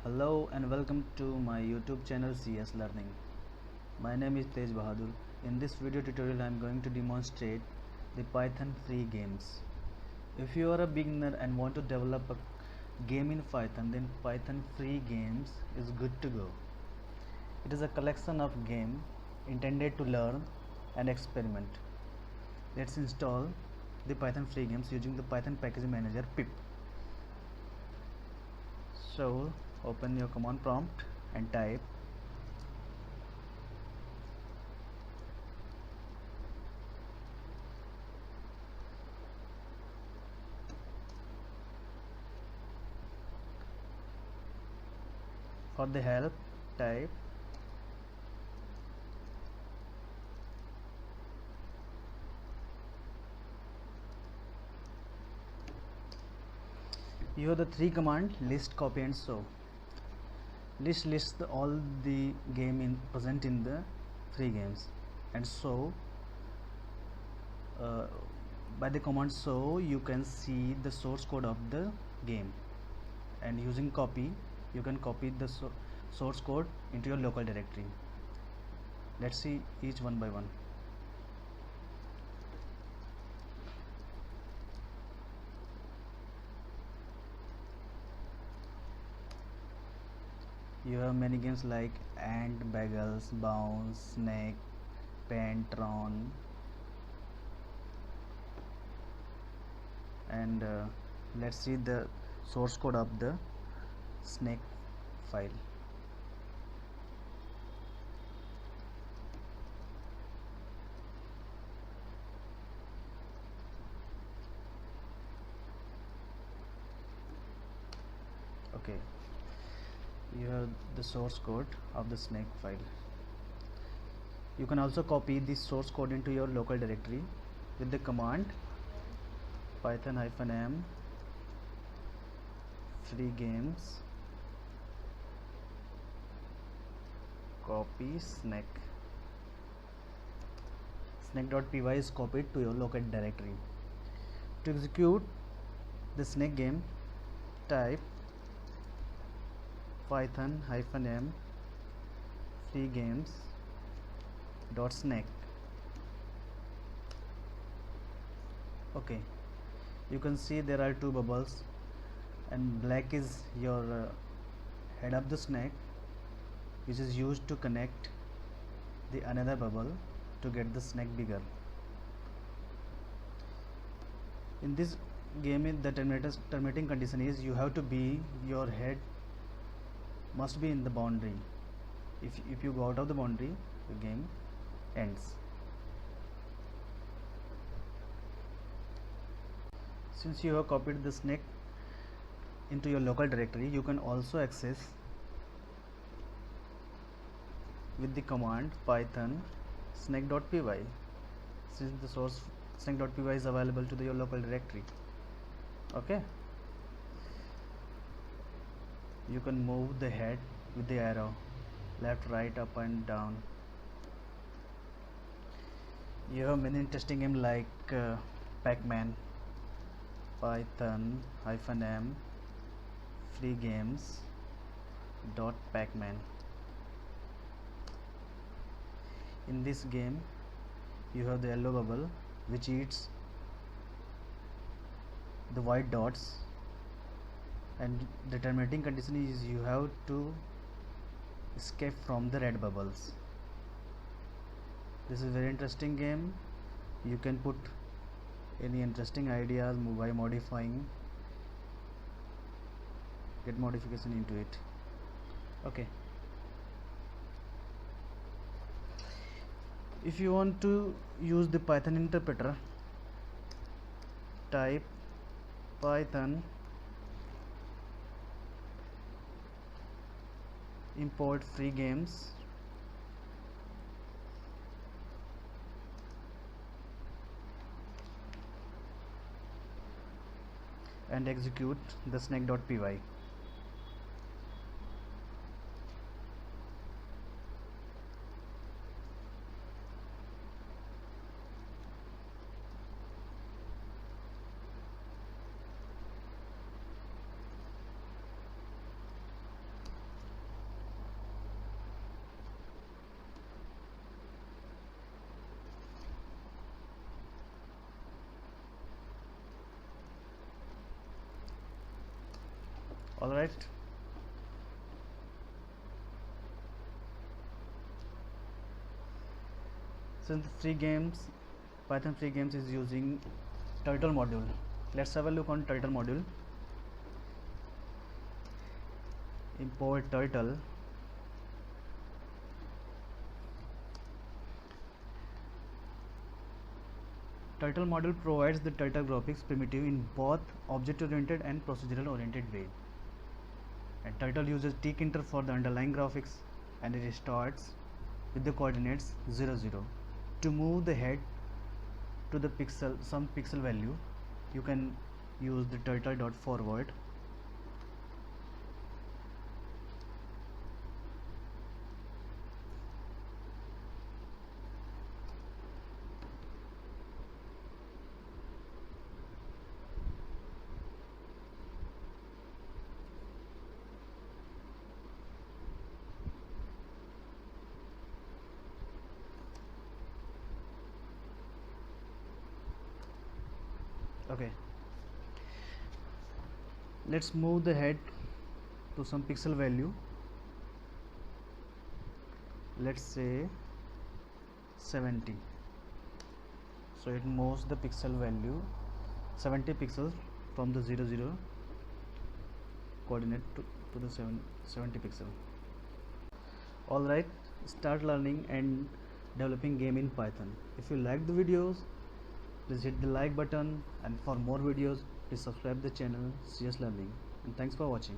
Hello and welcome to my YouTube channel CSLearning. My name is Tej Bahadur. In this video tutorial I am going to demonstrate the Python free games. If you are a beginner and want to develop a game in Python, then Python free games is good to go. It is a collection of games intended to learn and experiment. Let's install the Python free games using the Python package manager pip. So open your command prompt and type for the help type you have the three command list, copy and show. List lists all the game present in the free games, and show by the command show you can see the source code of the game, and using copy you can copy the source code into your local directory. Let's see each one by one. You have many games like Ant, Bagels, Bounce, Snake, Pen, Tron, and let's see the source code of the Snake file. Okay, you have the source code of the Snake file. You can also copy this source code into your local directory with the command python-m freegames copy snake. Snake.py is copied to your local directory. To execute the Snake game, type python-m freegames.snake. Okay, you can see there are two bubbles, and black is your head of the snake, which is used to connect the another bubble to get the snake bigger. In this game, the terminating condition is you have to be, your head must be in the boundary. If you go out of the boundary, the game ends. Since you have copied the snake into your local directory, you can also access with the command python snake.py, since the source snake.py is available to your local directory. Okay, you can move the head with the arrow, left, right, up and down. You have many interesting games like Pac-Man, python-m freegames.pacman. In this game you have the yellow bubble which eats the white dots, and the terminating condition is you have to escape from the red bubbles. This is a very interesting game. You can put any interesting ideas by modifying, get modification into it. Okay, if you want to use the Python interpreter, type python import free games and execute the snake.py. Alright, since Python free games is using turtle module, let's have a look on turtle module. Import turtle. Turtle module provides the turtle graphics primitive in both object-oriented and procedural-oriented way. And turtle uses tkinter for the underlying graphics, and it starts with the coordinates 0, 0. To move the head to the some pixel value, you can use the turtle.forward. Okay, let's move the head to some pixel value, let's say 70. So it moves the pixel value 70 pixels from the 0, 0 coordinate to the 70 pixel. Alright, start learning and developing game in Python. If you like the videos, please hit the like button, and for more videos please subscribe the channel CS Learning, and thanks for watching.